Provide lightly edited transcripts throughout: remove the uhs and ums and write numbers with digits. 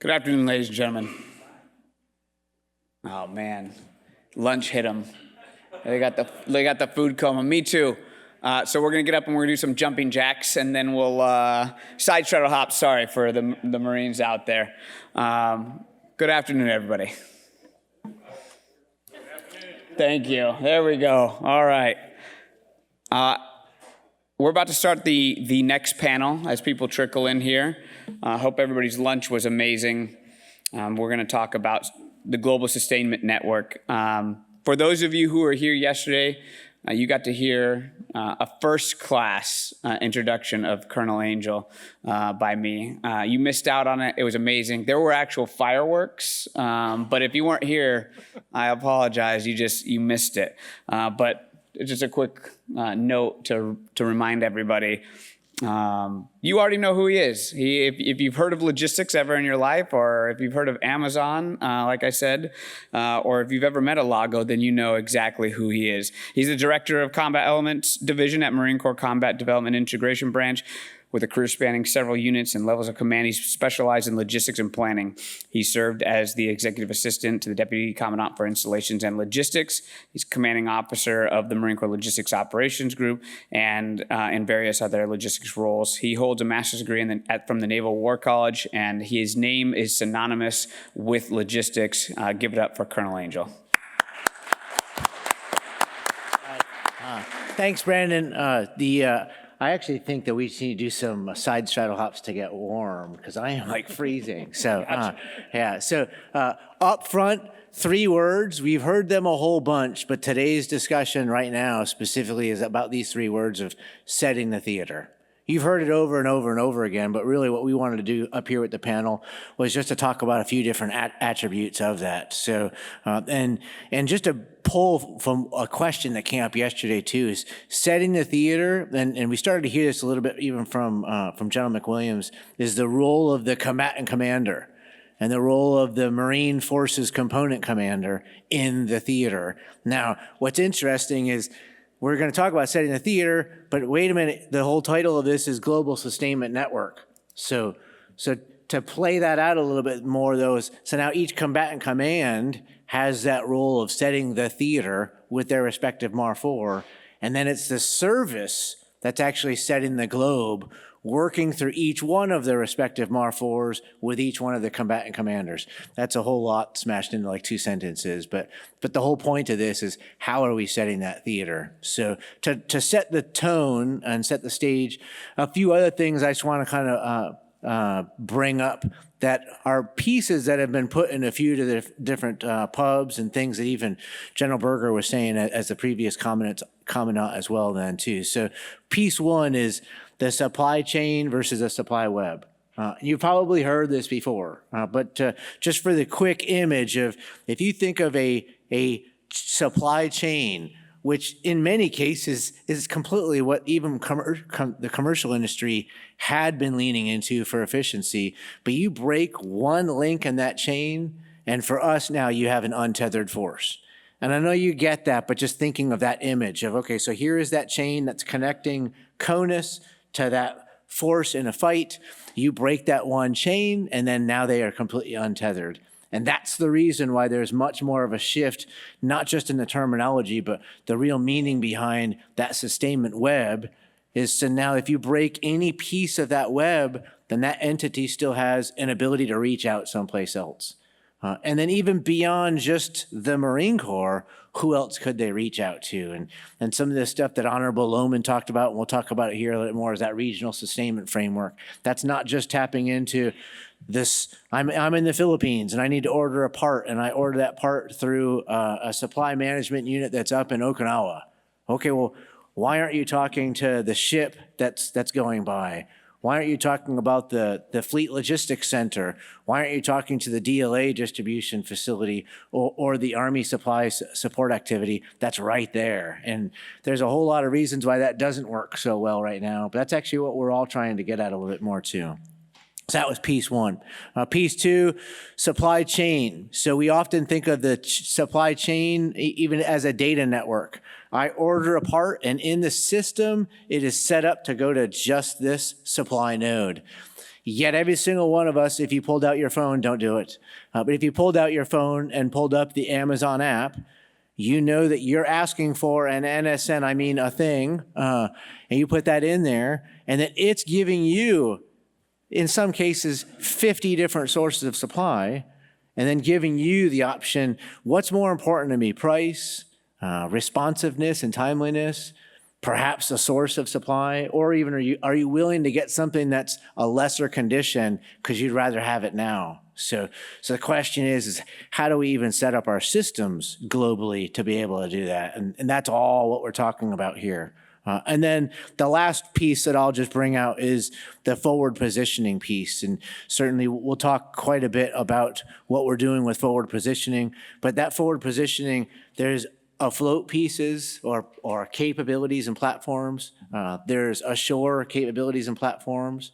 Good afternoon, ladies and gentlemen. Oh man, lunch hit them. They got the food coma. Me too. So we're gonna get up and we're gonna do some jumping jacks, and then we'll side straddle hops. Sorry for the Marines out there. Good afternoon, everybody. Thank you. There we go. All right. We're about to start the next panel as people trickle in here. I hope everybody's lunch was amazing. We're going to talk about the Global Sustainment Network. For those of you who were here yesterday, you got to hear a first-class introduction of Colonel Angell by me. You missed out on it. It was amazing. There were actual fireworks, but if you weren't here, I apologize. You missed it. But just a quick note to remind everybody. You already know who he is. If you've heard of logistics ever in your life, or if you've heard of Amazon, like I said, or if you've ever met a Lago, then you know exactly who he is. He's the director of Combat Elements Division at Marine Corps Combat Development Integration Branch. With a career spanning several units and levels of command, he's specialized in logistics and planning. He served as the executive assistant to the deputy commandant for installations and logistics. He's commanding officer of the Marine Corps Logistics Operations Group and in various other logistics roles. He holds a master's degree from the Naval War College, and his name is synonymous with logistics. Give it up for Colonel Angell. Thanks, Brandon. I actually think that we need to do some side straddle hops to get warm because I am like freezing. So, yeah. So up front, 3 words. We've heard them a whole bunch, but today's discussion right now specifically is about these 3 words of setting the theater. You've heard it over and over and over again, but really what we wanted to do up here with the panel was just to talk about a few different attributes of that. So, and just to pull from a question that came up yesterday too, is setting the theater, and we started to hear this a little bit even from General McWilliams, is the role of the combatant commander and the role of the Marine Forces component commander in the theater. Now, what's interesting is we're going to talk about setting the theater, but wait a minute, the whole title of this is Global Sustainment Network. So to play that out a little bit more, so now each combatant command has that role of setting the theater with their respective MAR4, and then it's the service that's actually setting the globe, working through each one of their respective MAR4s with each one of the combatant commanders. That's a whole lot smashed into like 2 sentences, but the whole point of this is how are we setting that theater? So to set the tone and set the stage, a few other things I just want to kind of bring up that are pieces that have been put in a few of the different pubs and things that even General Berger was saying as the previous commandant as well then too. So piece 1 is the supply chain versus the supply web. You've probably heard this before, but just for the quick image of, if you think of a supply chain, which in many cases is completely what even the commercial industry had been leaning into for efficiency, but you break one link in that chain, and for us now you have an untethered force. And I know you get that, but just thinking of that image of, okay, so here is that chain that's connecting CONUS to that force in a fight. You break that one chain, and then now they are completely untethered. And that's the reason why there's much more of a shift, not just in the terminology, but the real meaning behind that sustainment web is, so now if you break any piece of that web, then that entity still has an ability to reach out someplace else. And then even beyond just the Marine Corps, who else could they reach out to? And some of the stuff that Honorable Lohman talked about, and we'll talk about it here a little bit more, is that regional sustainment framework. That's not just tapping into this, I'm in the Philippines and I need to order a part, and I order that part through a supply management unit that's up in Okinawa. Okay, well, why aren't you talking to the ship that's going by? Why aren't you talking about the Fleet Logistics Center? Why aren't you talking to the DLA distribution facility or the Army Supplies Support Activity that's right there? And there's a whole lot of reasons why that doesn't work so well right now, but that's actually what we're all trying to get at a little bit more too. So that was piece 1. Piece 2, supply chain. So we often think of the supply chain even as a data network. I order a part, and in the system, it is set up to go to just this supply node. Yet every single one of us, if you pulled out your phone, don't do it. But if you pulled out your phone and pulled up the Amazon app, you know that you're asking for an NSN, I mean a thing, and you put that in there, and that it's giving you, in some cases, 50 different sources of supply, and then giving you the option, what's more important to me, price, responsiveness and timeliness, perhaps a source of supply, or even are you willing to get something that's a lesser condition because you'd rather have it now? So the question is how do we even set up our systems globally to be able to do that? And that's all what we're talking about here. And then the last piece that I'll just bring out is the forward positioning piece. And certainly we'll talk quite a bit about what we're doing with forward positioning. But that forward positioning, there's afloat pieces or capabilities and platforms. There's ashore capabilities and platforms.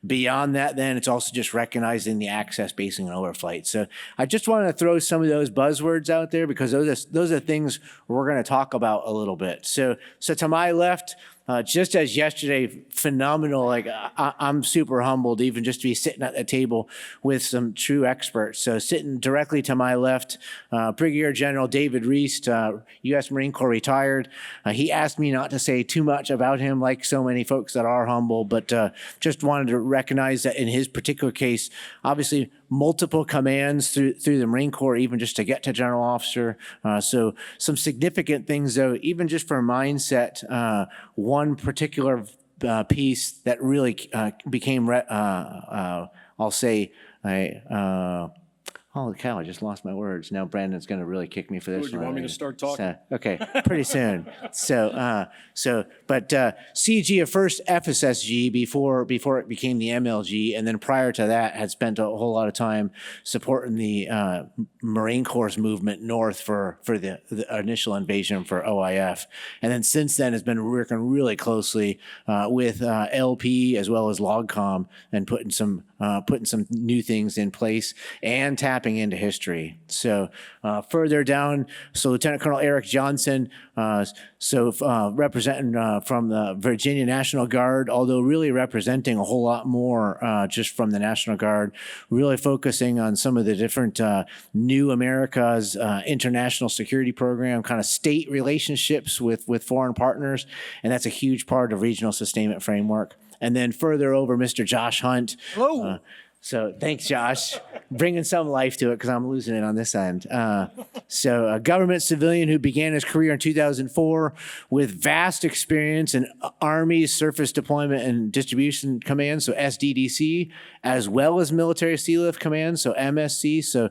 Beyond that, then, it's also just recognizing the access, basing, and overflight. So I just want to throw some of those buzzwords out there because those are things we're going to talk about a little bit. So to my left, just as yesterday, phenomenal. Like I'm super humbled even just to be sitting at the table with some true experts. So sitting directly to my left, Brigadier General David Reist, U.S. Marine Corps retired. He asked me not to say too much about him, like so many folks that are humble, but just wanted to recognize that in his particular case, obviously multiple commands through the Marine Corps, even just to get to general officer. So some significant things, though, even just for mindset. One particular piece that really became, I'll say, holy cow, I just lost my words. Now Brandon's going to really kick me for this one. You want me to start talking? Okay, pretty soon. But CG, first FSSG before it became the MLG, and then prior to that had spent a whole lot of time supporting the Marine Corps movement north for the initial invasion for OIF. And then since then has been working really closely with LP as well as LOGCOM and putting some new things in place and tapping into history. So further down, so Lieutenant Colonel Eric Johnson, representing from the Virginia National Guard, although really representing a whole lot more just from the National Guard, really focusing on some of the different New America's international security program, kind of state relationships with foreign partners, and that's a huge part of regional sustainment framework. And then further over, Mr. Josh Hunt. Hello. So thanks, Josh, bringing some life to it because I'm losing it on this end. So a government civilian who began his career in 2004 with vast experience in Army Surface Deployment and Distribution Command, so SDDC, as well as Military Sealift Command, so MSC, so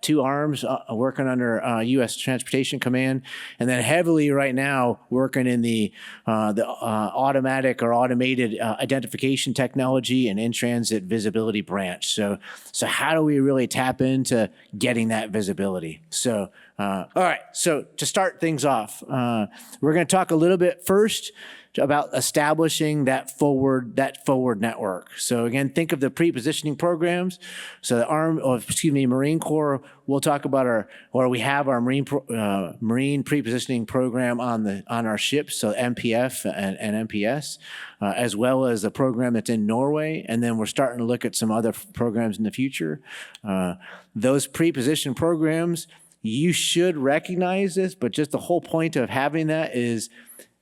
two arms working under U.S. Transportation Command, and then heavily right now working in the automatic or automated identification technology and in-transit visibility branch. So how do we really tap into getting that visibility? So all right, so to start things off, we're going to talk a little bit first about establishing that forward network. So again, think of the pre-positioning programs. So the Marine Corps, we'll talk about we have our Marine pre-positioning program on our ships, so MPF and MPS, as well as a program that's in Norway, and then we're starting to look at some other programs in the future. Those pre-position programs, you should recognize this, but just the whole point of having that is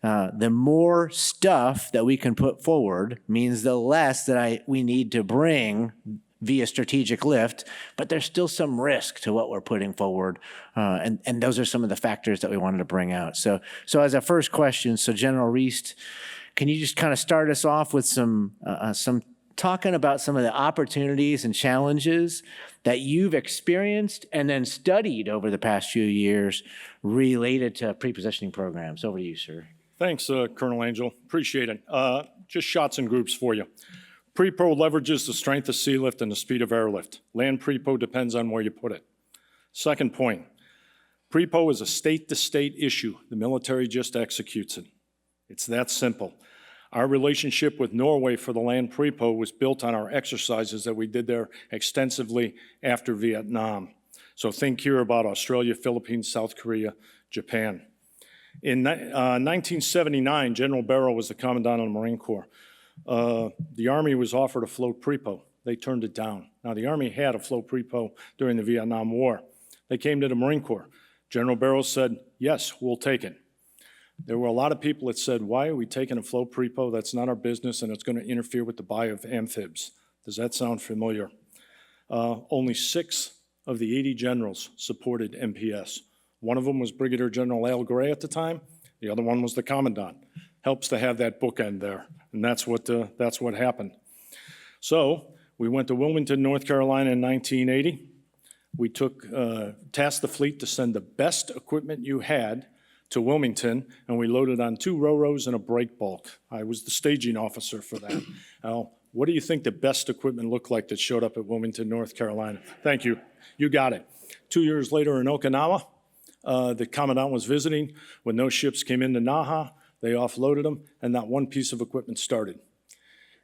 the more stuff that we can put forward means the less that we need to bring via strategic lift, but there's still some risk to what we're putting forward. And those are some of the factors that we wanted to bring out. So as a first question, so General Reist, can you just kind of start us off with some talking about some of the opportunities and challenges that you've experienced and then studied over the past few years related to pre-positioning programs? Over to you, sir. Thanks, Colonel Angell. Appreciate it. Just shots and groups for you. Pre-pro leverages the strength of sea lift and the speed of airlift. Land pre-pro depends on where you put it. Second point, pre-pro is a state-to-state issue. The military just executes it. It's that simple. Our relationship with Norway for the land pre-pro was built on our exercises that we did there extensively after Vietnam. So think here about Australia, Philippines, South Korea, Japan. In 1979, General Barrow was the Commandant of the Marine Corps. The Army was offered a float prepo. They turned it down. Now, the Army had a float prepo during the Vietnam War. They came to the Marine Corps. General Barrows said, yes, we'll take it. There were a lot of people that said, why are we taking a float prepo? That's not our business, and it's going to interfere with the buy of amphibs. Does that sound familiar? Only 6 of the 80 generals supported MPS. One of them was Brigadier General Al Gray at the time. The other one was the Commandant. Helps to have that bookend there, and that's what happened. So we went to Wilmington, North Carolina in 1980. We tasked the fleet to send the best equipment you had to Wilmington, and we loaded on 2 ro-ros and a break bulk. I was the staging officer for that. Now, what do you think the best equipment looked like that showed up at Wilmington, North Carolina? Thank you. You got it. 2 years later in Okinawa, the Commandant was visiting. When those ships came into Naha, they offloaded them, and not one piece of equipment started.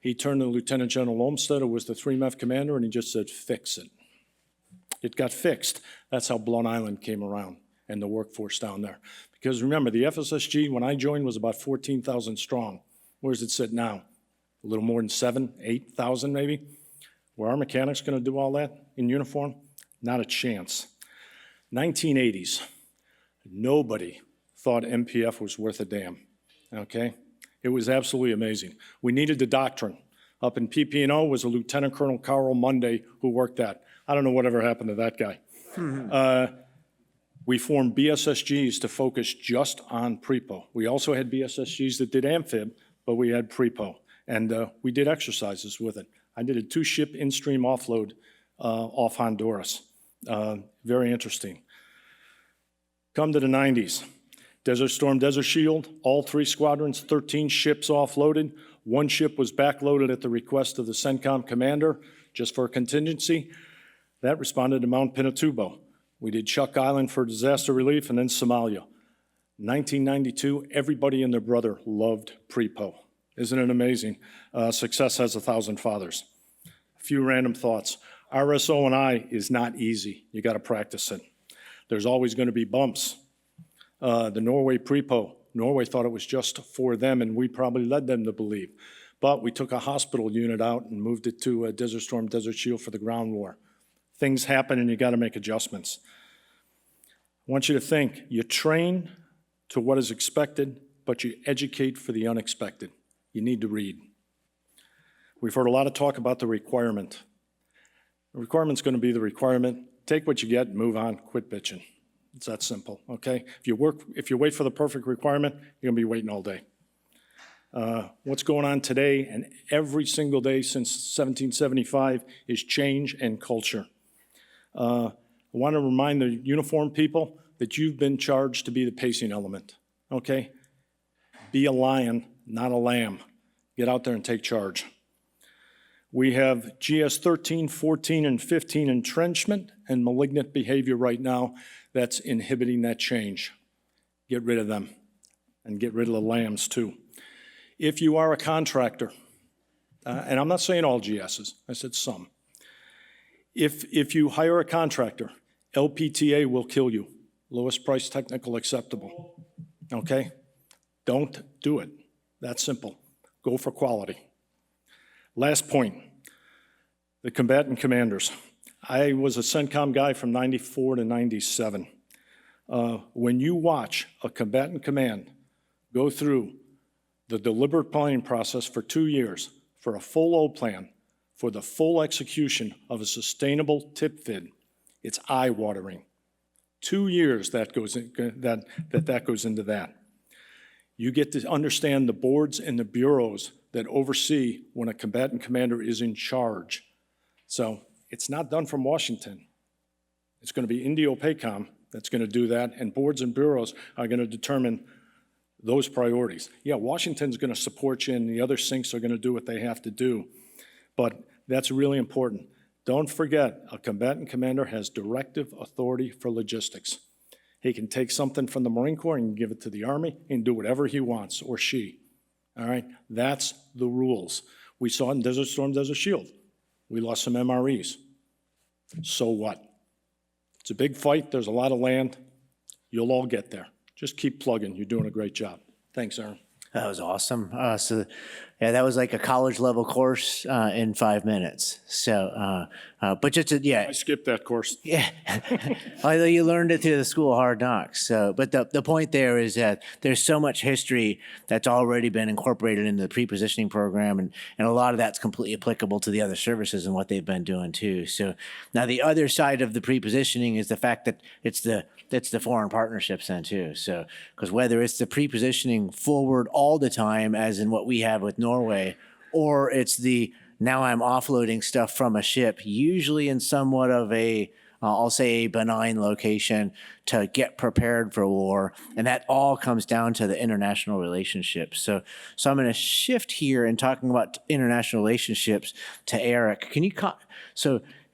He turned to Lieutenant General Olmsted, who was the 3MEF commander, and he just said, fix it. It got fixed. That's how Blount Island came around and the workforce down there. Because remember, the FSSG, when I joined, was about 14,000 strong. Where does it sit now? A little more than 7,000, 8,000 maybe? Were our mechanics going to do all that in uniform? Not a chance. 1980s, nobody thought MPF was worth a damn, okay? It was absolutely amazing. We needed the doctrine. Up in PP&O was a Lieutenant Colonel Carl Monday who worked that. I don't know whatever happened to that guy. We formed BSSGs to focus just on prepo. We also had BSSGs that did amphib, but we had prepo. And we did exercises with it. I did a 2-ship in-stream offload off Honduras. Very interesting. Come to the 90s. Desert Storm, Desert Shield, all 3 squadrons, 13 ships offloaded. 1 ship was backloaded at the request of the CENTCOM commander, just for a contingency. That responded to Mount Pinatubo. We did Chuck Island for disaster relief, and then Somalia. 1992, everybody and their brother loved prepo. Isn't it amazing? Success has 1,000 fathers. A few random thoughts. RSO&I is not easy. You got to practice it. There's always going to be bumps. The Norway prepo, Norway thought it was just for them, and we probably led them to believe. But we took a hospital unit out and moved it to Desert Storm, Desert Shield for the ground war. Things happen, and you got to make adjustments. I want you to think, you train to what is expected, but you educate for the unexpected. You need to read. We've heard a lot of talk about the requirement. The requirement's going to be the requirement. Take what you get and move on. Quit bitching. It's that simple, okay? If you wait for the perfect requirement, you're going to be waiting all day. What's going on today and every single day since 1775 is change and culture. I want to remind the uniformed people that you've been charged to be the pacing element, okay? Be a lion, not a lamb. Get out there and take charge. We have GS 13, 14, and 15 entrenchment and malignant behavior right now that's inhibiting that change. Get rid of them and get rid of the lambs too. If you are a contractor, and I'm not saying all GSs, I said some. If you hire a contractor, LPTA will kill you. Lowest price technical acceptable, okay? Don't do it. That's simple. Go for quality. Last point, the combatant commanders. I was a CENTCOM guy from 94 to 97. When you watch a combatant command go through the deliberate planning process for 2 years, for a full O plan, for the full execution of a sustainable tip fid, it's eye-watering. 2 years that goes into that. You get to understand the boards and the bureaus that oversee when a combatant commander is in charge. So it's not done from Washington. It's going to be INDOPACOM that's going to do that, and boards and bureaus are going to determine those priorities. Yeah, Washington's going to support you, and the other sinks are going to do what they have to do. But that's really important. Don't forget, a combatant commander has directive authority for logistics. He can take something from the Marine Corps and give it to the Army and do whatever he wants, or she. All right? That's the rules. We saw it in Desert Storm, Desert Shield. We lost some MREs. So what? It's a big fight. There's a lot of land. You'll all get there. Just keep plugging. You're doing a great job. Thanks, Aaron. That was awesome. So, Yeah, that was like a college level course in 5 minutes. So, but just yeah, I skipped that course. yeah. Although you learned it through the school of hard knocks. So, but the point there is that there's so much history that's already been incorporated into the pre-positioning program, and a lot of that's completely applicable to the other services and what they've been doing too. So now the other side of the pre-positioning is the fact that it's the foreign partnerships then too. So, because whether it's the pre-positioning forward all the time, as in what we have with Norway, or it's the now I'm offloading stuff from a ship, usually in somewhat of a, I'll say a benign location to get prepared for war. And that all comes down to the international relationships. So I'm going to shift here and talking about international relationships to Eric. Can you,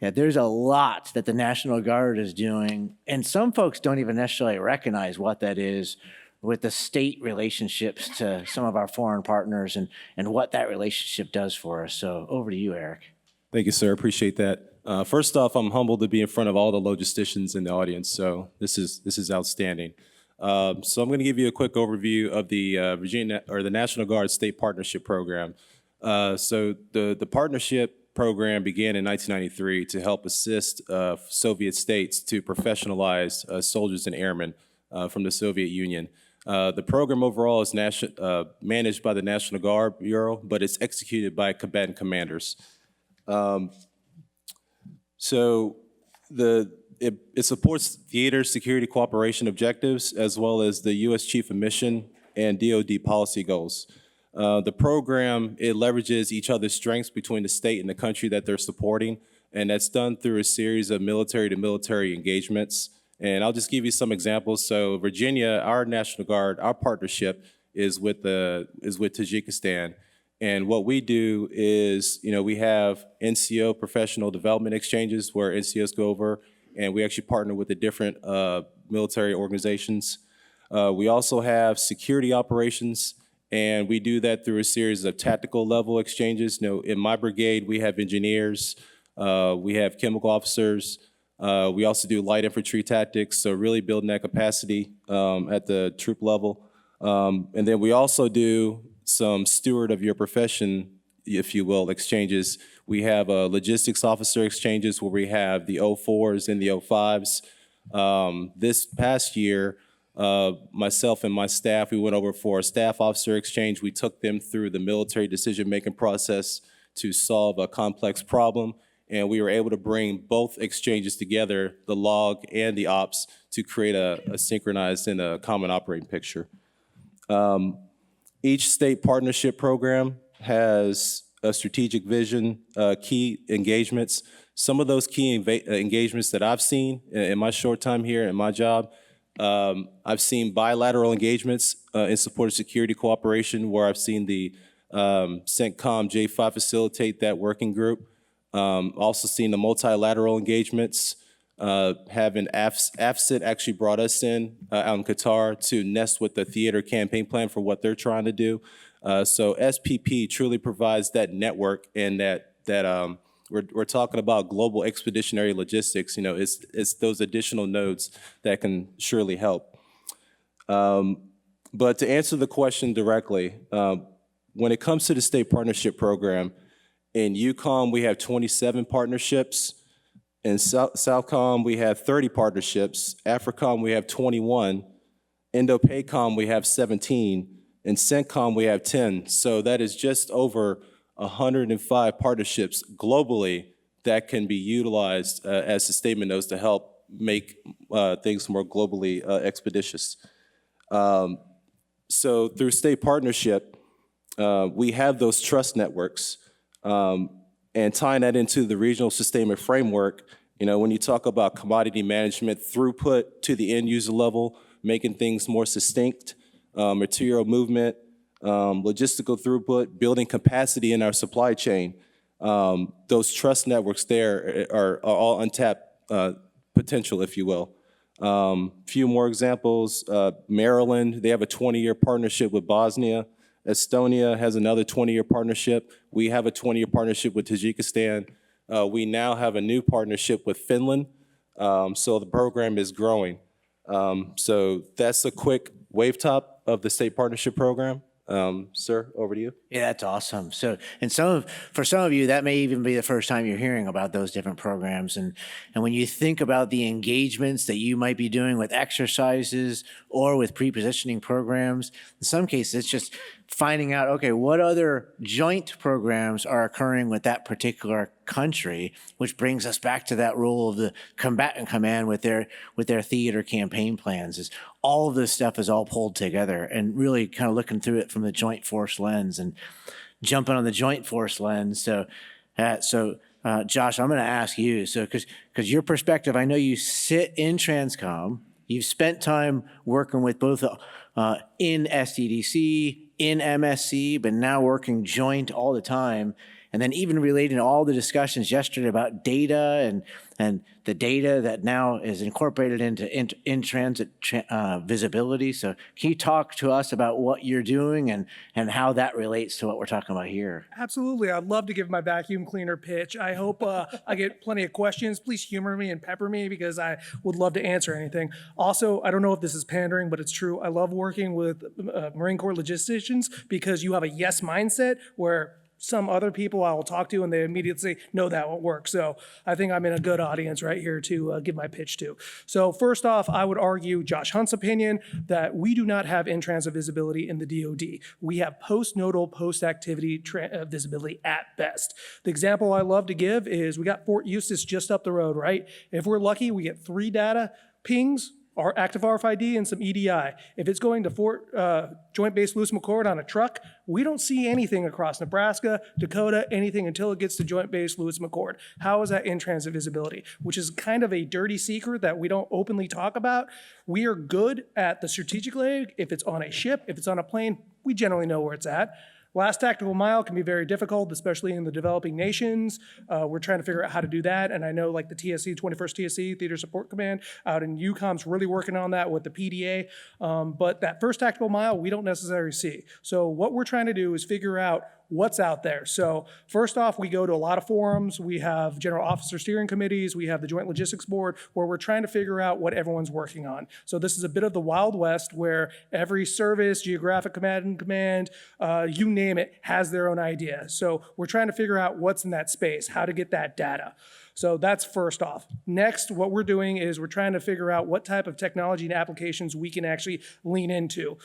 yeah, there's a lot that the National Guard is doing, and some folks don't even necessarily recognize what that is with the state relationships to some of our foreign partners and what that relationship does for us. So over to you, Eric. Thank you, sir. Appreciate that. First off, I'm humbled to be in front of all the logisticians in the audience, so this is outstanding. So I'm going to give you a quick overview of the Virginia or the National Guard State Partnership Program. So the partnership program began in 1993 to help assist Soviet states to professionalize soldiers and airmen from the Soviet Union. The program overall is managed by the National Guard Bureau, but it's executed by combatant commanders. So it supports theater security cooperation objectives as well as the U.S. Chief of Mission and DoD policy goals. The program, it leverages each other's strengths between the state and the country that they're supporting, and that's done through a series of military-to-military engagements. And I'll just give you some examples. So Virginia, our National Guard, our partnership is with Tajikistan. And what we do is, we have NCO professional development exchanges where NCOs go over, and we actually partner with the different military organizations. We also have security operations, and we do that through a series of tactical level exchanges. In my brigade, we have engineers, we have chemical officers, we also do light infantry tactics, so really building that capacity at the troop level. And then we also do some steward of your profession, if you will, exchanges. We have logistics officer exchanges where we have the 04s and the 05s. This past year, myself and my staff, we went over for a staff officer exchange. We took them through the military decision-making process to solve a complex problem. And we were able to bring both exchanges together, the log and the ops, to create a synchronized and a common operating picture. Each state partnership program has a strategic vision, key engagements. Some of those key engagements that I've seen in my short time here in my job, I've seen bilateral engagements in support of security cooperation where I've seen the CENTCOM J5 facilitate that working group. Also seen the multilateral engagements, having AFCIT actually brought us in out in Qatar to nest with the theater campaign plan for what they're trying to do. So SPP truly provides that network, and that we're talking about global expeditionary logistics. It's those additional nodes that can surely help. But to answer the question directly, when it comes to the state partnership program, in EUCOM, we have 27 partnerships. In Southcom, we have 30 partnerships. AFRICOM, we have 21. INDOPACOM, we have 17. In CENTCOM, we have 10. So that is just over 105 partnerships globally that can be utilized as the statement knows to help make things more globally expeditious. So through state partnership, we have those trust networks. And tying that into the regional sustainment framework, when you talk about commodity management, throughput to the end user level, making things more succinct, material movement, logistical throughput, building capacity in our supply chain, those trust networks there are all untapped potential, if you will. Few more examples, Maryland, they have a 20-year partnership with Bosnia. Estonia has another 20-year partnership. We have a 20-year partnership with Tajikistan. We now have a new partnership with Finland. So the program is growing. So that's a quick wave top of the state partnership program. Sir, over to you. Yeah, that's awesome. So, and for some of you, that may even be the first time you're hearing about those different programs. And when you think about the engagements that you might be doing with exercises or with pre-positioning programs, in some cases, it's just finding out, okay, what other joint programs are occurring with that particular country, which brings us back to that role of the combatant command with their theater campaign plans. Is all of this stuff is all pulled together, and really kind of looking through it from the joint force lens and jumping on the joint force lens. So Josh, I'm going to ask you, so because your perspective, I know you sit in Transcom, you've spent time working with both in SDDC, in MSC, but now working joint all the time. And then even relating to all the discussions yesterday about data and the data that now is incorporated into in-transit visibility. So can you talk to us about what you're doing and how that relates to what we're talking about here? Absolutely. I'd love to give my vacuum cleaner pitch. I hope I get plenty of questions. Please humor me and pepper me because I would love to answer anything. Also, I don't know if this is pandering, but it's true. I love working with Marine Corps logisticians because you have a yes mindset where some other people I will talk to and they immediately say, no, that won't work. So I think I'm in a good audience right here to give my pitch to. So first off, I would argue Josh Hunt's opinion that we do not have in-transit visibility in the DoD. We have post-nodal, post-activity visibility at best. The example I love to give is we got Fort Eustis just up the road, right? If we're lucky, we get 3 data pings, our active RFID and some EDI. If it's going to Fort Joint Base Lewis McChord on a truck, we don't see anything across Nebraska, Dakota, anything until it gets to Joint Base Lewis McChord. How is that in-transit visibility? Which is kind of a dirty secret that we don't openly talk about. We are good at the strategic leg. If it's on a ship, if it's on a plane, we generally know where it's at. Last tactical mile can be very difficult, especially in the developing nations. We're trying to figure out how to do that. And I know like the TSC, 21st TSC, Theater Support Command out in UCOM's really working on that with the PDA. But that first tactical mile, we don't necessarily see. So what we're trying to do is figure out what's out there. So first off, we go to a lot of forums. We have general officer steering committees. We have the Joint Logistics Board where we're trying to figure out what everyone's working on. So this is a bit of the Wild West where every service, geographic command, you name it, has their own idea. So we're trying to figure out what's in that space, how to get that data. So that's first off. Next, what we're doing is we're trying to figure out what type of technology and applications we can actually lean into.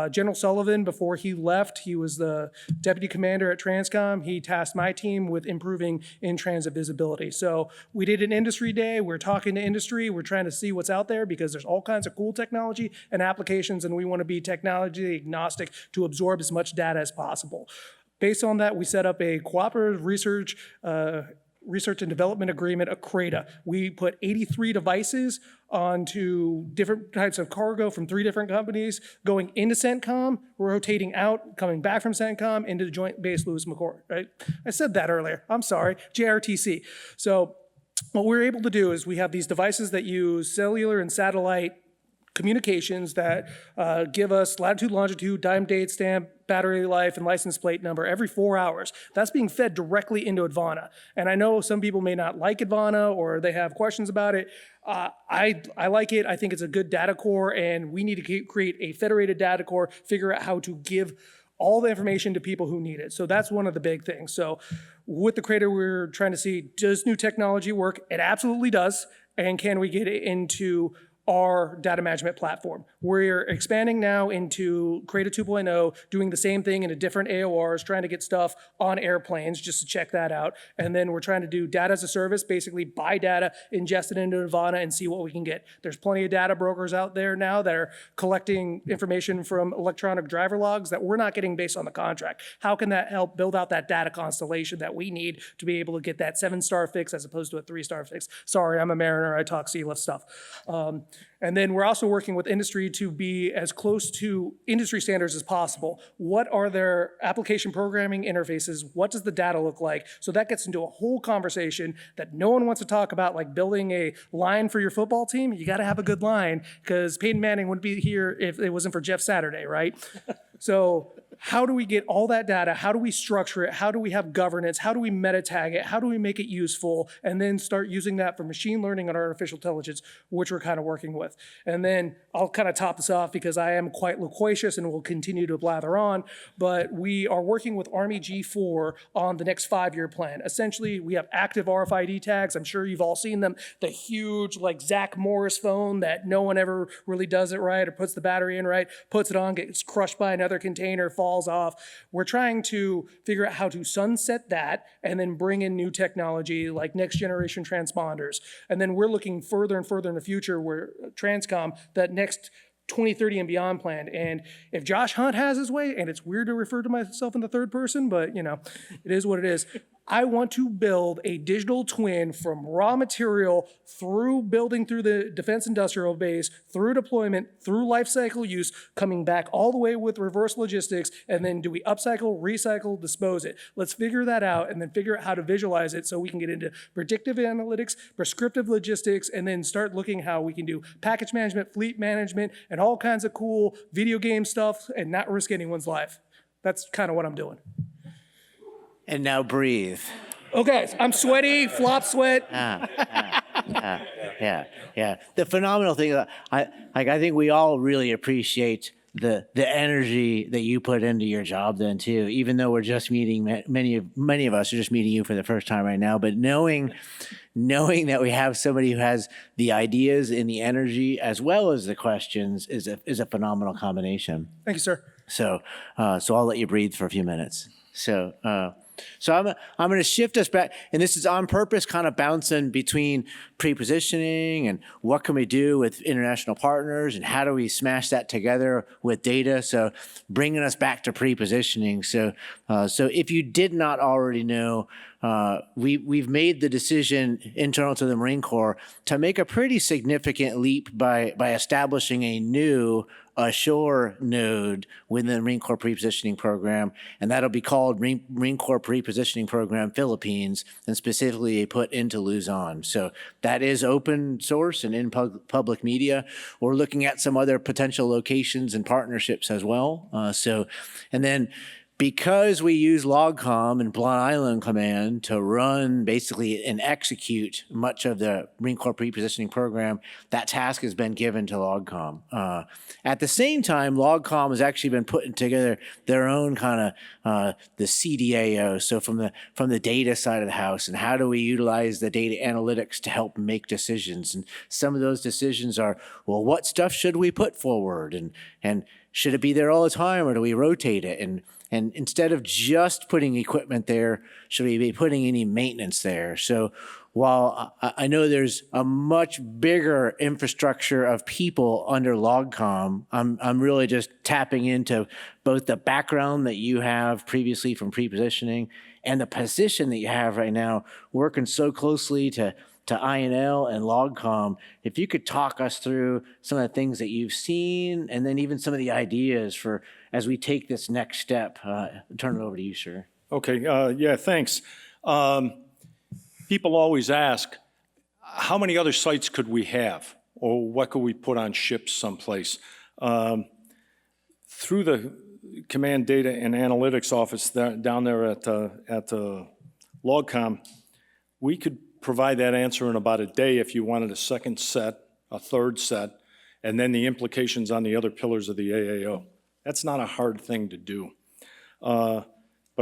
General Sullivan, before he left, he was the deputy commander at Transcom. He tasked my team with improving in-transit visibility. So we did an industry day. We're talking to industry. We're trying to see what's out there because there's all kinds of cool technology and applications, and we want to be technology agnostic to absorb as much data as possible. Based on that, we set up a cooperative research and development agreement, a CRADA. We put 83 devices onto different types of cargo from 3 different companies, going into CENTCOM, rotating out, coming back from CENTCOM into the Joint Base Lewis McChord, right? I said that earlier, I'm sorry, JRTC. So what we're able to do is we have these devices that use cellular and satellite communications that give us latitude, longitude, time, date, stamp, battery life, and license plate number every 4 hours. That's being fed directly into Advana. And I know some people may not like Advana or they have questions about it. I like it. I think it's a good data core, and we need to create a federated data core, figure out how to give all the information to people who need it. So that's one of the big things. So with the CRADA, we're trying to see, does new technology work? It absolutely does. And can we get it into our data management platform? We're expanding now into CRADA 2.0, doing the same thing in a different AORs, trying to get stuff on airplanes just to check that out. And then we're trying to do data as a service, basically buy data, ingest it into Nirvana, and see what we can get. There's plenty of data brokers out there now that are collecting information from electronic driver logs that we're not getting based on the contract. How can that help build out that data constellation that we need to be able to get that 7-star fix as opposed to a 3-star fix? Sorry, I'm a mariner, I talk sea lift stuff. And then we're also working with industry to be as close to industry standards as possible. What are their application programming interfaces? What does the data look like? So that gets into a whole conversation that no one wants to talk about, like building a line for your football team. You got to have a good line because Peyton Manning wouldn't be here if it wasn't for Jeff Saturday, right? So how do we get all that data? How do we structure it? How do we have governance? How do we meta tag it? How do we make it useful? And then start using that for machine learning and artificial intelligence, which we're kind of working with. And then I'll kind of top this off because I am quite loquacious and will continue to blather on, but we are working with Army G4 on the next 5-year plan. Essentially, we have active RFID tags. I'm sure you've all seen them. The huge, like Zach Morris phone that no one ever really does it right or puts the battery in right, puts it on, gets crushed by another container, falls off. We're trying to figure out how to sunset that and then bring in new technology like next generation transponders. And then we're looking further and further in the future where Transcom, that next 2030 and beyond plan. And if Josh Hunt has his way, and it's weird to refer to myself in the third person, but you know, it is what it is. I want to build a digital twin from raw material through building through the defense industrial base, through deployment, through life cycle use, coming back all the way with reverse logistics, and then do we upcycle, recycle, dispose it? Let's figure that out and then figure out how to visualize it so we can get into predictive analytics, prescriptive logistics, and then start looking how we can do package management, fleet management, and all kinds of cool video game stuff and not risk anyone's life. That's kind of what I'm doing. And now breathe. Okay, I'm sweaty, flop sweat. Yeah. The phenomenal thing, I think we all really appreciate the energy that you put into your job then too, even though we're just meeting, many of us are just meeting you for the first time right now, but knowing that we have somebody who has the ideas and the energy as well as the questions is a phenomenal combination. Thank you, sir. So I'll let you breathe for a few minutes. So I'm going to shift us back, and this is on purpose, kind of bouncing between pre-positioning and what can we do with international partners and how do we smash that together with data. So bringing us back to pre-positioning. So if you did not already know, we've made the decision internal to the Marine Corps to make a pretty significant leap by establishing a new ashore node within the Marine Corps Pre-Positioning Program, and that'll be called Marine Corps Pre-Positioning Program Philippines, and specifically put into Luzon. So that is open source and in public media. We're looking at some other potential locations and partnerships as well. And then because we use LogCom and Blunt Island Command to run basically and execute much of the Marine Corps Pre-Positioning Program, that task has been given to LogCom. At the same time, LogCom has actually been putting together their own kind of the CDAO, so from the data side of the house, and how do we utilize the data analytics to help make decisions. And some of those decisions are, well, what stuff should we put forward? And should it be there all the time, or do we rotate it? And instead of just putting equipment there, should we be putting any maintenance there? So while I know there's a much bigger infrastructure of people under LogCom, I'm really just tapping into both the background that you have previously from pre-positioning and the position that you have right now, working so closely to INL and LogCom. If you could talk us through some of the things that you've seen and then even some of the ideas for as we take this next step. Turn it over to you, sir. Okay, yeah, thanks. People always ask, how many other sites could we have? Or what could we put on ships someplace? Through the Command Data and Analytics Office down there at LogCom, we could provide that answer in about a day if you wanted a second set, a third set, and then the implications on the other pillars of the AAO. That's not a hard thing to do. But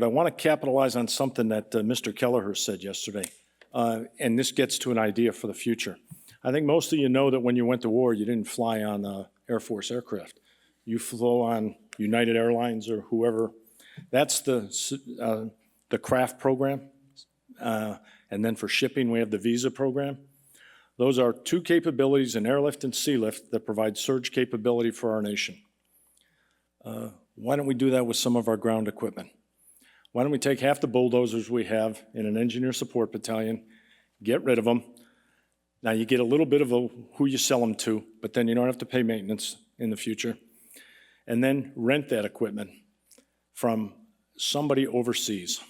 I want to capitalize on something that Mr. Kelleher said yesterday, and this gets to an idea for the future. I think most of you know that when you went to war, you didn't fly on Air Force aircraft. You flew on United Airlines or whoever. That's the CRAFT program. And then for shipping, we have the Visa program. Those are two capabilities in airlift and sea lift that provide surge capability for our nation. Why don't we do that with some of our ground equipment? Why don't we take half the bulldozers we have in an engineer support battalion, get rid of them. Now you get a little bit of who you sell them to, but then you don't have to pay maintenance in the future. And then rent that equipment from somebody overseas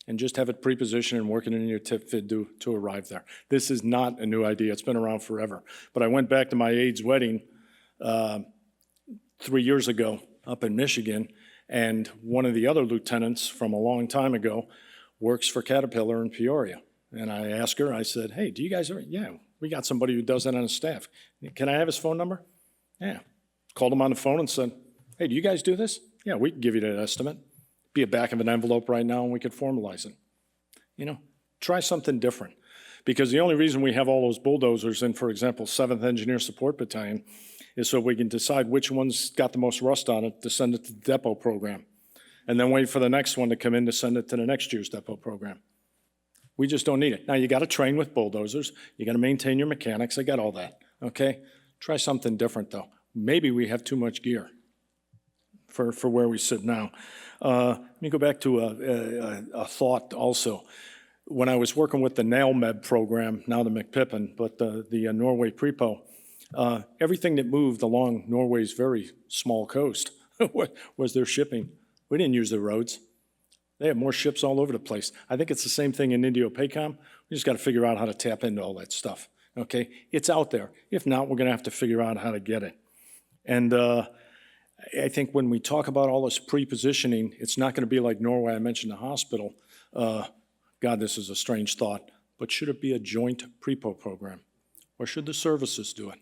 and just have it pre-positioned and working in your tip fid to arrive there. This is not a new idea. It's been around forever. But I went back to my aide's wedding 3 years ago up in Michigan, And one of the other lieutenants from a long time ago works for Caterpillar in Peoria. And I asked her, I said, hey, do you guys ever, yeah, we got somebody who does that on the staff. Can I have his phone number? Yeah. Called him on the phone and said, hey, do you guys do this? Yeah, we can give you that estimate. Be a back of an envelope right now and we could formalize it. You know, try something different. Because the only reason we have all those bulldozers in, for example, 7th Engineer Support Battalion, is so we can decide which one's got the most rust on it to send it to the depot program. And then wait for the next one to come in to send it to the next year's depot program. We just don't need it. Now, you got to train with bulldozers. You got to maintain your mechanics. I got all that, okay? Try something different, though. Maybe we have too much gear for where we sit now. Let me go back to a thought also. When I was working with the NAILMEB program, now the McPippin, but the Norway Prepo, everything that moved along Norway's very small coast was their shipping. We didn't use the roads. They have more ships all over the place. I think it's the same thing in Indo-PACOM. We just got to figure out how to tap into all that stuff, okay? It's out there. If not, we're going to have to figure out how to get it. And I think when we talk about all this pre-positioning, it's not going to be like Norway. I mentioned the hospital. God, this is a strange thought, but should it be a joint prepo program? Or should the services do it?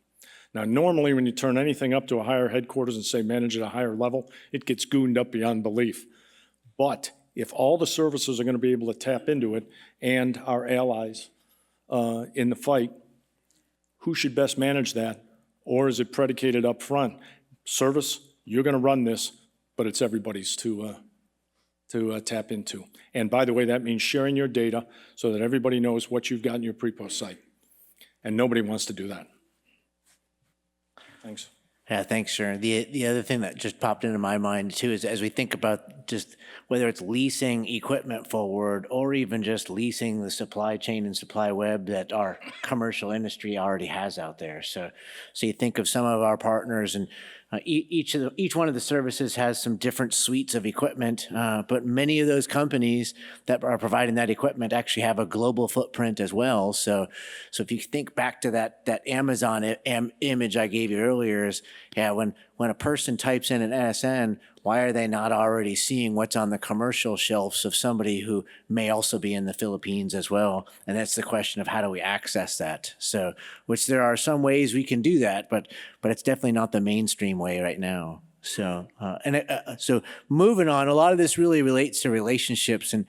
Now, normally when you turn anything up to a higher headquarters and say manage at a higher level, it gets gooned up beyond belief. But if all the services are going to be able to tap into it and our allies in the fight, who should best manage that? Or is it predicated up front? Service, you're going to run this, but it's everybody's to tap into. And by the way, that means sharing your data so that everybody knows what you've got in your pre-post site. And nobody wants to do that. Thanks. Yeah, thanks, Sharon. The other thing that just popped into my mind too is as we think about just whether it's leasing equipment forward or even just leasing the supply chain and supply web that our commercial industry already has out there. So you think of some of our partners, and each one of the services has some different suites of equipment, but many of those companies that are providing that equipment actually have a global footprint as well. So if you think back to that Amazon image I gave you earlier, is when a person types in an SN, why are they not already seeing what's on the commercial shelves of somebody who may also be in the Philippines as well? And that's the question of how do we access that? So, which there are some ways we can do that, but it's definitely not the mainstream way right now. So, so moving on, a lot of this really relates to relationships, and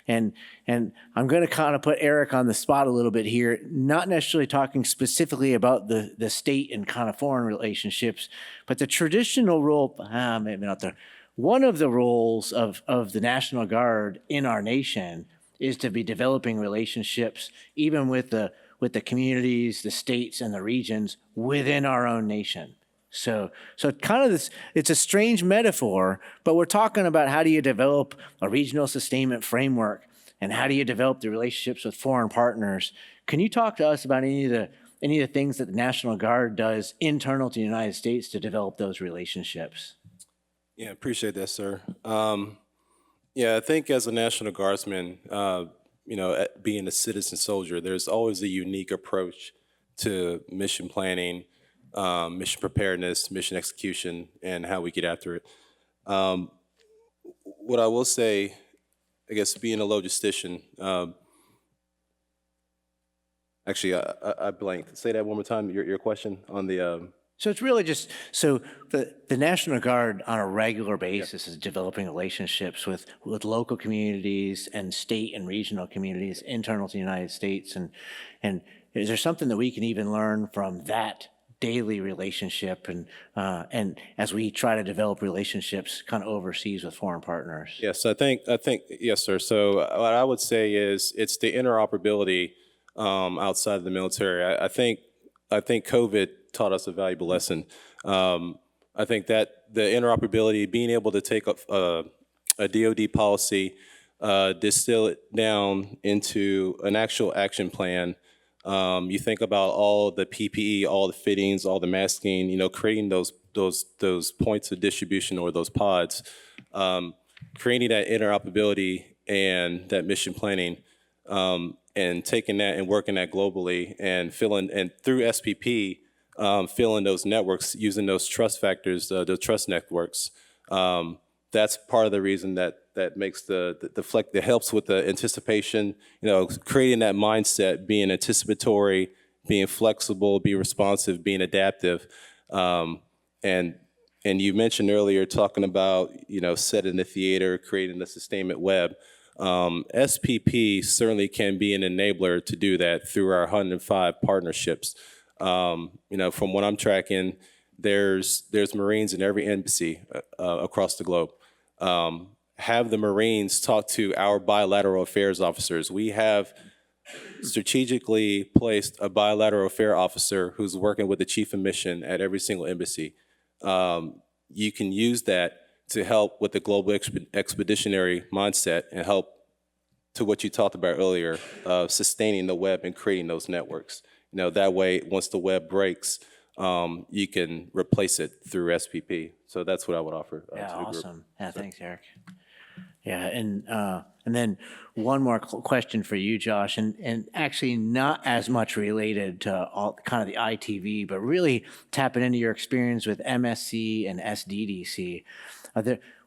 I'm going to kind of put Eric on the spot a little bit here, not necessarily talking specifically about the state and kind of foreign relationships, but the traditional role, maybe not the, one of the roles of the National Guard in our nation is to be developing relationships, even with the communities, the states, and the regions within our own nation. So kind of this, it's a strange metaphor, but we're talking about how do you develop a regional sustainment framework and how do you develop the relationships with foreign partners. Can you talk to us about any of the things that the National Guard does internal to the United States to develop those relationships? Yeah, appreciate that, sir. Yeah, I think as a National Guardsman, being a citizen soldier, there's always a unique approach to mission planning, mission preparedness, mission execution, and how we get after it. What I will say, I guess being a logistician, actually, I blanked. Say that one more time, your question on the... So it's really just, so the National Guard on a regular basis is developing relationships with local communities and state and regional communities internal to the United States. And is there something that we can even learn from that daily relationship and as we try to develop relationships kind of overseas with foreign partners? Yes, I think yes, sir. So what I would say is it's the interoperability outside of the military. I think COVID taught us a valuable lesson. I think that the interoperability, being able to take a DoD policy, distill it down into an actual action plan. You think about all the PPE, all the fittings, all the masking, creating those points of distribution or those pods, creating that interoperability and that mission planning, and taking that and working that globally and through SPP, filling those networks, using those trust factors, the trust networks, that's part of the reason that makes that helps with the anticipation, creating that mindset, being anticipatory, being flexible, being responsive, being adaptive. And you mentioned earlier talking about, setting the theater, creating the sustainment web. SPP certainly can be an enabler to do that through our 105 partnerships. From what I'm tracking, there's Marines in every embassy across the globe. Have the Marines talk to our bilateral affairs officers. We have strategically placed a bilateral affair officer who's working with the chief of mission at every single embassy. You can use that to help with the global expeditionary mindset and help to what you talked about earlier, sustaining the web and creating those networks. That way, once the web breaks, you can replace it through SPP. So that's what I would offer to the group. Awesome. Yeah, thanks, Eric. Yeah, and then one more question for you, Josh, and actually not as much related to all kind of the ITV, but really tapping into your experience with MSC and SDDC.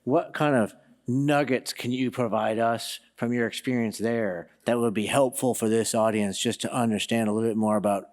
What kind of nuggets can you provide us from your experience there that would be helpful for this audience just to understand a little bit more about,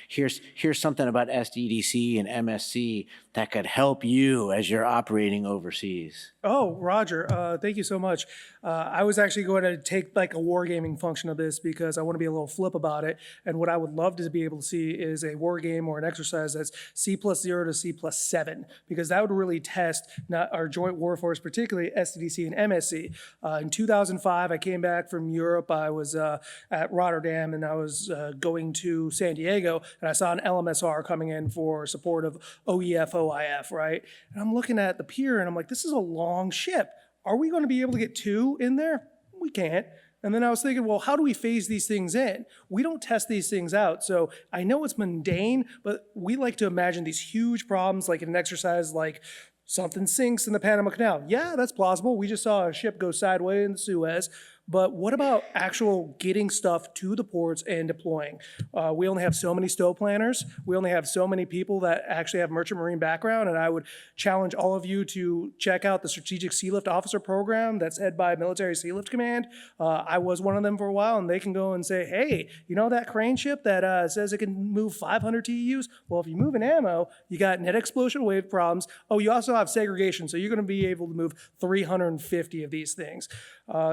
here's something about SDDC and MSC that could help you as you're operating overseas? Oh, Roger, thank you so much. I was actually going to take like a wargaming function of this because I want to be a little flip about it. And what I would love to be able to see is a war game or an exercise that's C+0 to C+7, because that would really test our joint warforce, particularly SDDC and MSC. In 2005, I came back from Europe. I was at Rotterdam and I was going to San Diego, and I saw an LMSR coming in for support of OEF, OIF, right? And I'm looking at the pier and I'm like, this is a long ship. Are we going to be able to get two in there? We can't. And then I was thinking, well, how do we phase these things in? We don't test these things out. So I know it's mundane, but we like to imagine these huge problems like in an exercise like something sinks in the Panama Canal. Yeah, that's plausible. We just saw a ship go sideways in the Suez. But what about actual getting stuff to the ports and deploying? We only have so many stow planners. We only have so many people that actually have merchant marine background. And I would challenge all of you to check out the Strategic Sea Lift Officer Program that's led by Military Sea Lift Command. I was one of them for a while, and they can go and say, hey, you know that crane ship that says it can move 500 TEUs? Well, if you move an ammo, you got net explosion wave problems. Oh, you also have segregation, so you're going to be able to move 350 of these things.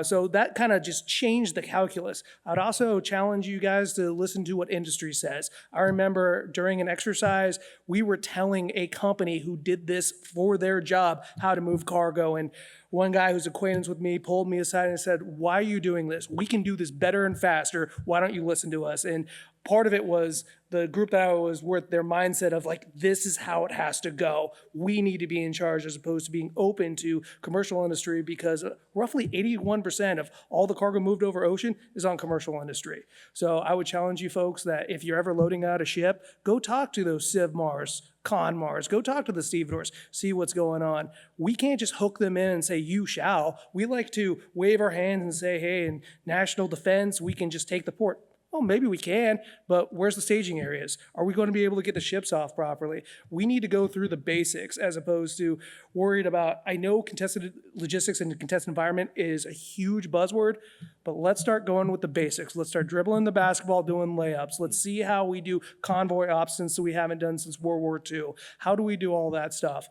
So that kind of just changed the calculus. I'd also challenge you guys to listen to what industry says. I remember during an exercise, we were telling a company who did this for their job how to move cargo, and one guy who's acquaintance with me pulled me aside and said, why are you doing this? We can do this better and faster. Why don't you listen to us? And part of it was the group that I was with, their mindset of like, this is how it has to go. We need to be in charge as opposed to being open to commercial industry, because roughly 81% of all the cargo moved over ocean is on commercial industry. So I would challenge you folks that if you're ever loading out a ship, go talk to those CivMars, ConMars, go talk to the stevedores, see what's going on. We can't just hook them in and say, you shall. We like to wave our hands and say, hey, in national defense, we can just take the port. Well, maybe we can, but where's the staging areas? Are we going to be able to get the ships off properly? We need to go through the basics as opposed to worried about, I know contested logistics and contested environment is a huge buzzword, but let's start going with the basics. Let's start dribbling the basketball, doing layups. Let's see how we do convoy ops since we haven't done since World War II. How do we do all that stuff?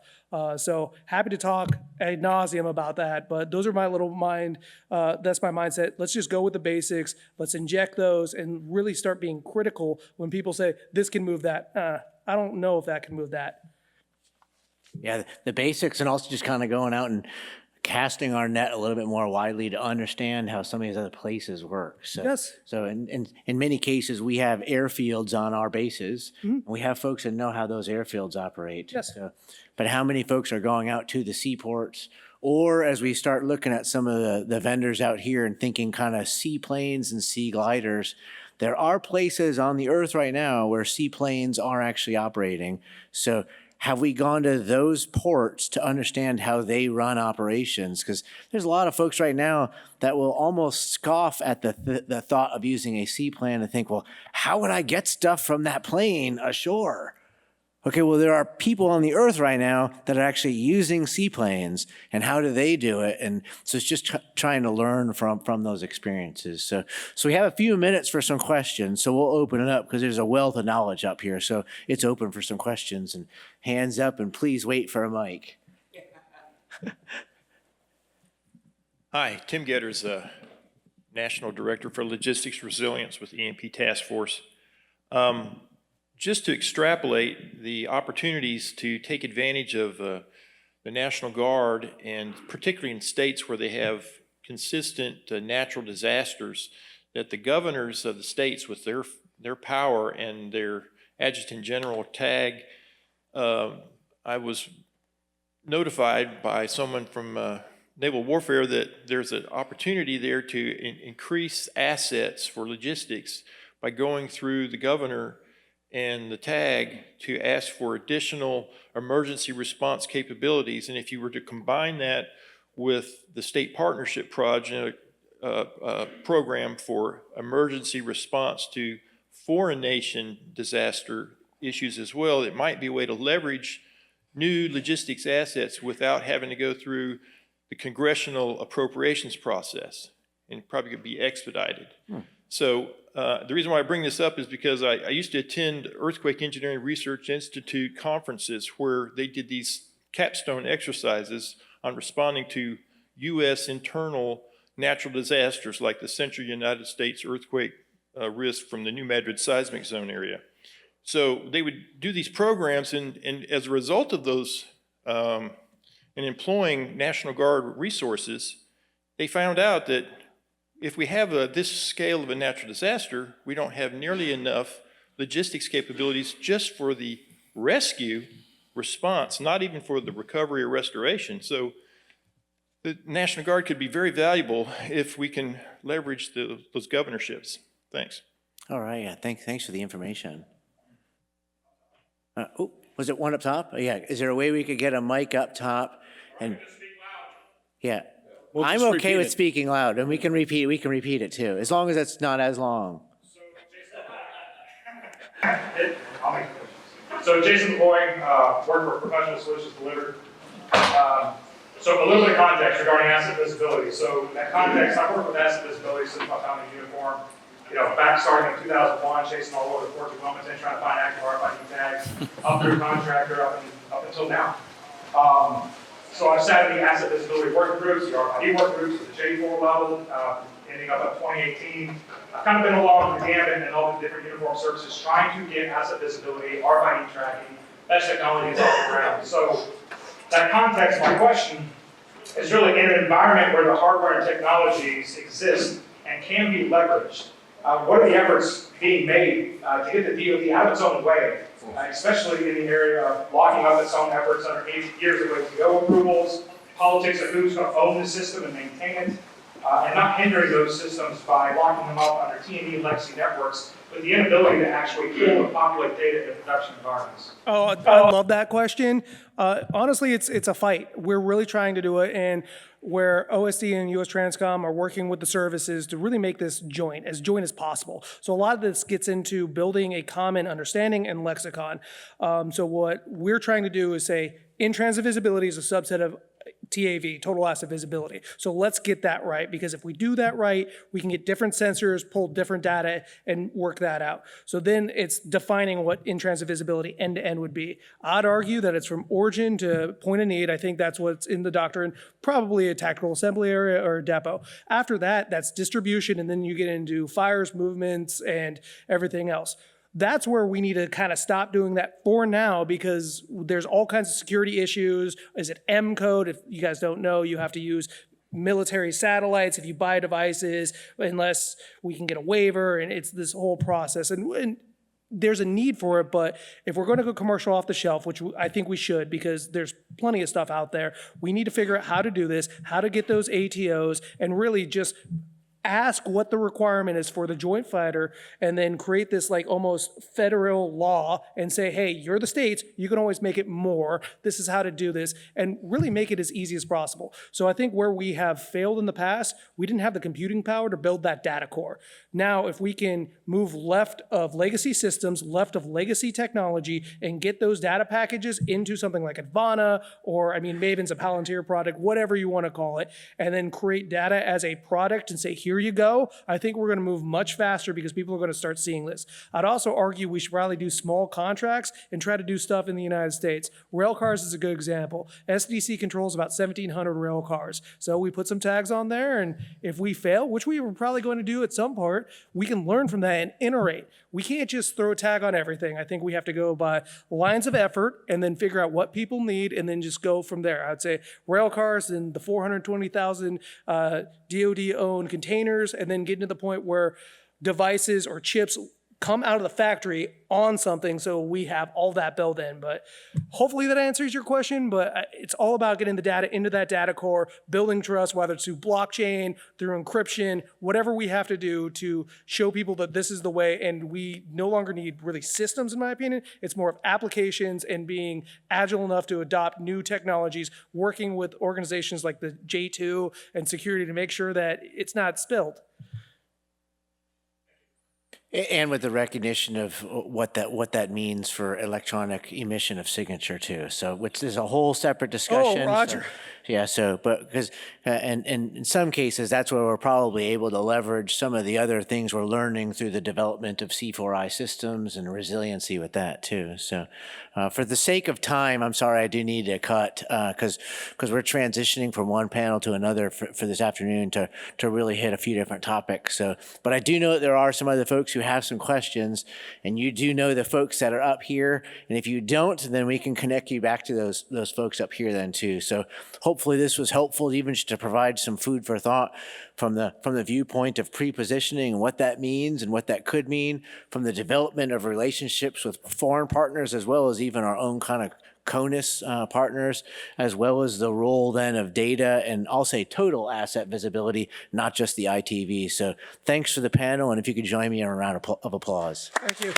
So happy to talk ad nauseum about that, but those are my little that's my mindset. Let's just go with the basics. Let's inject those and really start being critical when people say, this can move that. I don't know if that can move that. Yeah, the basics, and also just kind of going out and casting our net a little bit more widely to understand how some of these other places work. So, Yes. So in many cases, we have airfields on our bases. And we have folks that know how those airfields operate. Yes. So, but how many folks are going out to the seaports? Or as we start looking at some of the vendors out here and thinking kind of seaplanes and sea gliders, there are places on the earth right now where seaplanes are actually operating. So have we gone to those ports to understand how they run operations? Because there's a lot of folks right now that will almost scoff at the thought of using a seaplane and think, well, how would I get stuff from that plane ashore? okay, well, there are people on the earth right now that are actually using seaplanes, and how do they do it? And so it's just trying to learn from those experiences. So we have a few minutes for some questions, so we'll open it up because there's a wealth of knowledge up here. So it's open for some questions, and hands up, and please wait for a mic. Hi, Tim Getters, National Director for Logistics Resilience with EMP Task Force. Just to extrapolate the opportunities to take advantage of the National Guard, and particularly in states where they have consistent natural disasters, that the governors of the states with their power and their Adjutant General tag, I was notified by someone from naval warfare that there's an opportunity there to increase assets for logistics by going through the governor and the tag to ask for additional emergency response capabilities. And if you were to combine that with the state partnership project program for emergency response to foreign nation disaster issues as well, it might be a way to leverage new logistics assets without having to go through the congressional appropriations process, and probably could be expedited. So the reason why I bring this up is because I used to attend Earthquake Engineering Research Institute conferences where they did these capstone exercises on responding to U.S. internal natural disasters like the Central United States earthquake risk from the New Madrid seismic zone area. So they would do these programs, and as a result of those and employing National Guard resources, they found out that if we have this scale of a natural disaster, we don't have nearly enough logistics capabilities just for the rescue response, not even for the recovery or restoration. So the National Guard could be very valuable if we can leverage those governorships. Thanks. All right, yeah, thanks for the information. Was it one up top? Oh, yeah, is there a way we could get a mic up top? And yeah. We'll I'm just okay repeat with it. speaking loud, and we can repeat it too, as long as it's not as long. So Jason Boyd, work for Professional Solutions Delivered. So a little bit of context regarding asset visibility. So in that context, I've worked with asset visibility since my time in uniform. Back starting in 2001, chasing all over the ports of Wilmington, trying to find active RFID tags, up through contractor, up until now. So I've sat in the asset visibility working groups, the RFID working groups at the J4 level, ending up at 2018. I've kind of been along the gamut and all the different uniform services trying to get asset visibility, RFID tracking, that technology is off the ground. So that context, my question is really in an environment where the hardware and technologies exist and can be leveraged. What are the efforts being made to get the DoD out of its own way, especially in the area of locking up its own efforts under 8 years of wait-to-go approvals, politics of who's going to own the system and maintain it, and not hindering those systems by locking them up under T&E and legacy networks, with the inability to actually pull and populate data in production environments? Oh, I love that question. Honestly, it's a fight. We're really trying to do it, and where OSD and US Transcom are working with the services to really make this joint as possible. So a lot of this gets into building a common understanding and lexicon. So what we're trying to do is say in-transit visibility is a subset of TAV, total asset visibility. So let's get that right, because if we do that right, we can get different sensors, pull different data, and work that out. So then it's defining what in-transit visibility end-to-end would be. I'd argue that it's from origin to point of need. I think that's what's in the doctrine, probably a tactical assembly area or a depot. After that, that's distribution, and then you get into fires, movements, and everything else. That's where we need to kind of stop doing that for now, because there's all kinds of security issues. Is it M code? If you guys don't know, you have to use military satellites if you buy devices, unless we can get a waiver, and it's this whole process. And there's a need for it, but if we're going to go commercial off the shelf, which I think we should, because there's plenty of stuff out there, we need to figure out how to do this, how to get those ATOs, and really just ask what the requirement is for the joint fighter, and then create this like almost federal law and say, hey, you're the states, you can always make it more. This is how to do this, and really make it as easy as possible. So I think where we have failed in the past, we didn't have the computing power to build that data core. Now, if we can move left of legacy systems, left of legacy technology, and get those data packages into something like Advana, or I mean, Maven's a Palantir product, whatever you want to call it, and then create data as a product and say, here you go, I think we're going to move much faster because people are going to start seeing this. I'd also argue we should probably do small contracts and try to do stuff in the United States. Rail cars is a good example. SDC controls about 1,700 rail cars. So we put some tags on there, and if we fail, which we were probably going to do at some part, we can learn from that and iterate. We can't just throw a tag on everything. I think we have to go by lines of effort and then figure out what people need and then just go from there. I'd say rail cars and the 420,000 DoD-owned containers, and then getting to the point where devices or chips come out of the factory on something so we have all that built in. But hopefully that answers your question, but it's all about getting the data into that data core, building trust, whether it's through blockchain, through encryption, whatever we have to do to show people that this is the way, and we no longer need really systems, in my opinion. It's more of applications and being agile enough to adopt new technologies, working with organizations like the J2 and security to make sure that it's not spilled. And with the recognition of what that means for electronic emission of signature too. So, which is a whole separate discussion. Oh, Roger. But because, and in some cases, that's where we're probably able to leverage some of the other things we're learning through the development of C4I systems and resiliency with that too. So, for the sake of time, I'm sorry, I do need to cut because we're transitioning from one panel to another for this afternoon to really hit a few different topics. So, but I do know that there are some other folks who have some questions, and you do know the folks that are up here. And if you don't, then we can connect you back to those folks up here then too. So hopefully this was helpful, even just to provide some food for thought from the viewpoint of pre-positioning and what that means and what that could mean, from the development of relationships with foreign partners, as well as even our own kind of CONUS partners, as well as the role then of data and I'll say total asset visibility, not just the ITV. So thanks for the panel, and if you could join me in a round of applause. Thank you.